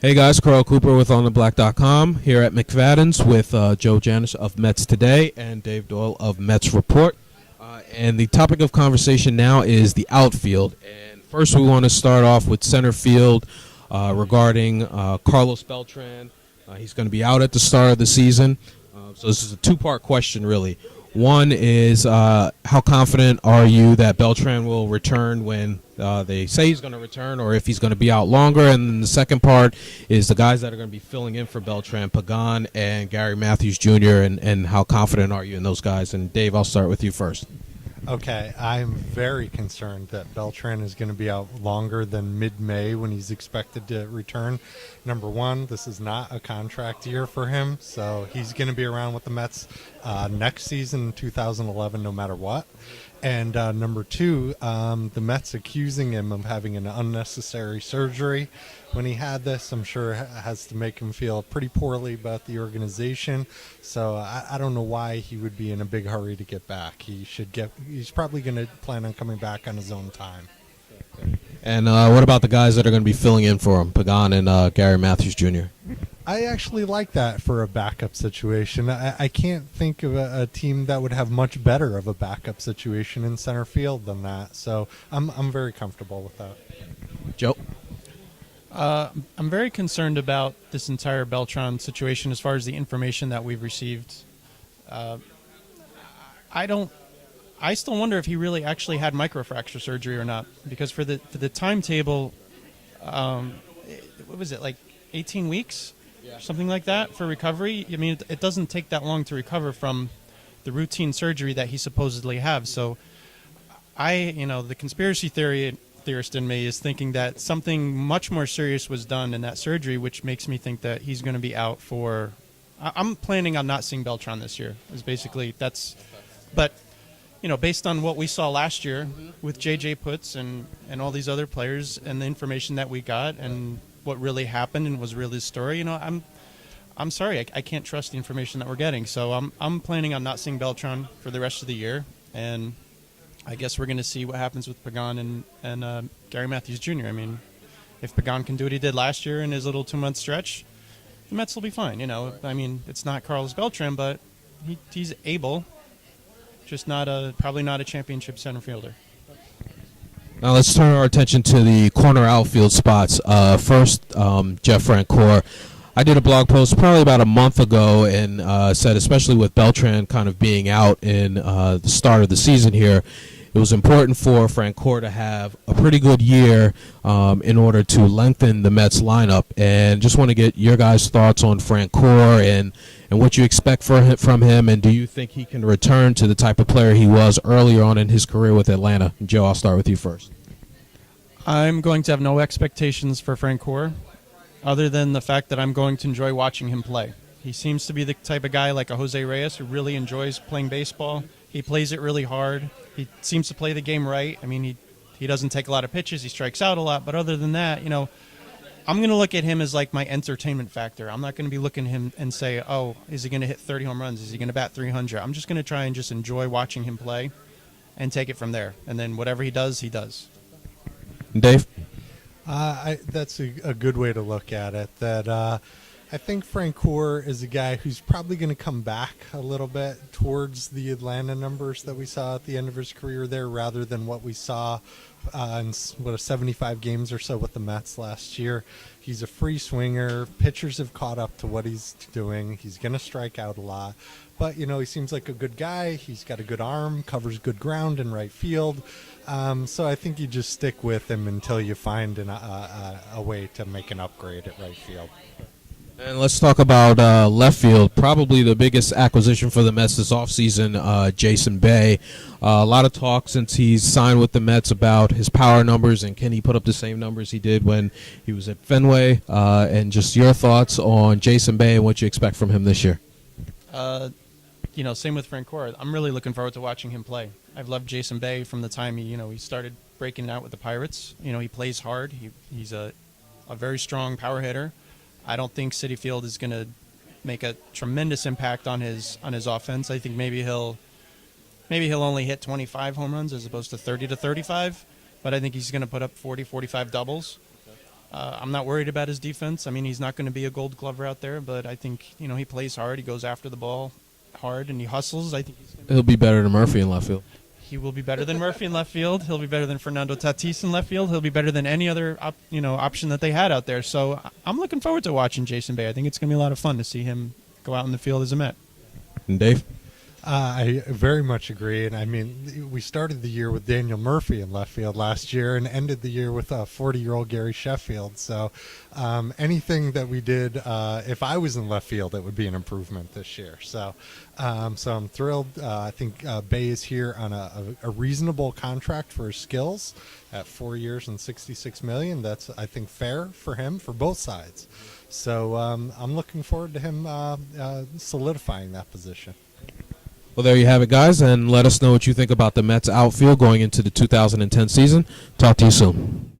Hey guys, Carl Cooper with OnTheBlack.com here at McFadden's with Joe Janish of Mets Today and Dave Doyle of Mets Report. And the topic of conversation now is the outfield. And first we want to start off with center field regarding Carlos Beltran. He's going to be out at the start of the season. So this is a two-part question, really. One is how confident are you that Beltran will return when they say he's going to return, or if he's going to be out longer? And then the second part is the guys that are going to be filling in for Beltran, Pagan and Gary Matthews Jr., and how confident are you in those guys? And Dave, I'll start with you first. Okay, I'm very concerned that Beltran is going to be out longer than mid-May when he's expected to return. Number one, this is not a contract year for him, so he's going to be around with the Mets next season, 2011, no matter what. And number two, the Mets accusing him of having an unnecessary surgery. When he had this, I'm sure it has to make him feel pretty poorly about the organization. So I don't know why he would be in a big hurry to get back. He's probably going to plan on coming back on his own time. And what about the guys that are going to be filling in for him, Pagan and Gary Matthews Jr.? I actually like that for a backup situation. I can't think of a team that would have much better of a backup situation in center field than that. So I'm very comfortable with that. Joe? I'm very concerned about this entire Beltran situation as far as the information that we've received. I still wonder if he really actually had microfracture surgery or not, because for the timetable, what was it, like 18 weeks? Yeah. Something like that for recovery. I mean, it doesn't take that long to recover from the routine surgery that he supposedly has. So the conspiracy theorist in me is thinking that something much more serious was done in that surgery, which makes me think that he's going to be out for. I'm planning on not seeing Beltran this year. Is basically that's, but based on what we saw last year with J.J. Putz and all these other players and the information that we got and what really happened and was really the story, I'm sorry, I can't trust the information that we're getting. So I'm planning on not seeing Beltran for the rest of the year, and I guess we're going to see what happens with Pagan and Gary Matthews Jr. I mean, if Pagan can do what he did last year in his little 2-month stretch, the Mets will be fine. I mean, it's not Carlos Beltran, but he's able, just probably not a championship center fielder. Now let's turn our attention to the corner outfield spots. First, Jeff Francoeur. I did a blog post probably about a month ago and said, especially with Beltran kind of being out in the start of the season here, it was important for Francoeur to have a pretty good year in order to lengthen the Mets lineup. And just want to get your guys' thoughts on Francoeur and what you expect from him, and do you think he can return to the type of player he was earlier on in his career with Atlanta? Joe, I'll start with you first. I'm going to have no expectations for Francoeur, other than the fact that I'm going to enjoy watching him play. He seems to be the type of guy like a Jose Reyes who really enjoys playing baseball. He plays it really hard. He seems to play the game right. I mean, he doesn't take a lot of pitches. He strikes out a lot. But other than that, I'm going to look at him as like my entertainment factor. I'm not going to be looking at him and say, oh, is he going to hit 30 home runs? Is he going to bat 300? I'm just going to try and just enjoy watching him play and take it from there. And then whatever he does, he does. Dave? That's a good way to look at it. That I think Francoeur is a guy who's probably going to come back a little bit towards the Atlanta numbers that we saw at the end of his career there, rather than what we saw in 75 games or so with the Mets last year. He's a free swinger. Pitchers have caught up to what he's doing. He's going to strike out a lot. But, he seems like a good guy. He's got a good arm, covers good ground in right field. So I think you just stick with him until you find a way to make an upgrade at right field. And let's talk about left field. Probably the biggest acquisition for the Mets this offseason, Jason Bay. A lot of talk since he's signed with the Mets about his power numbers and can he put up the same numbers he did when he was at Fenway. And just your thoughts on Jason Bay and what you expect from him this year. Same with Francoeur. I'm really looking forward to watching him play. I've loved Jason Bay from the time he started breaking it out with the Pirates. He plays hard. He's a very strong power hitter. I don't think Citi Field is going to make a tremendous impact on his offense. I think maybe he'll only hit 25 home runs as opposed to 30 to 35, but I think he's going to put up 40, 45 doubles. I'm not worried about his defense. I mean, he's not going to be a Gold Glover out there, but I think he plays hard. He goes after the ball hard and he hustles. I think He'll be better than Murphy in left field. he will be better than Murphy in left field. He'll be better than Fernando Tatis in left field. He'll be better than any other option that they had out there. So I'm looking forward to watching Jason Bay. I think it's going to be a lot of fun to see him go out in the field as a Met. And Dave? I very much agree, and I mean, we started the year with Daniel Murphy in left field last year, and ended the year with 40-year-old Gary Sheffield. So, anything that we did, if I was in left field, it would be an improvement this year. So I'm thrilled. I think Bay is here on a reasonable contract for his skills at 4 years and $66 million. That's, I think, fair for him for both sides. So I'm looking forward to him solidifying that position. Well, there you have it, guys, and let us know what you think about the Mets outfield going into the 2010 season. Talk to you soon.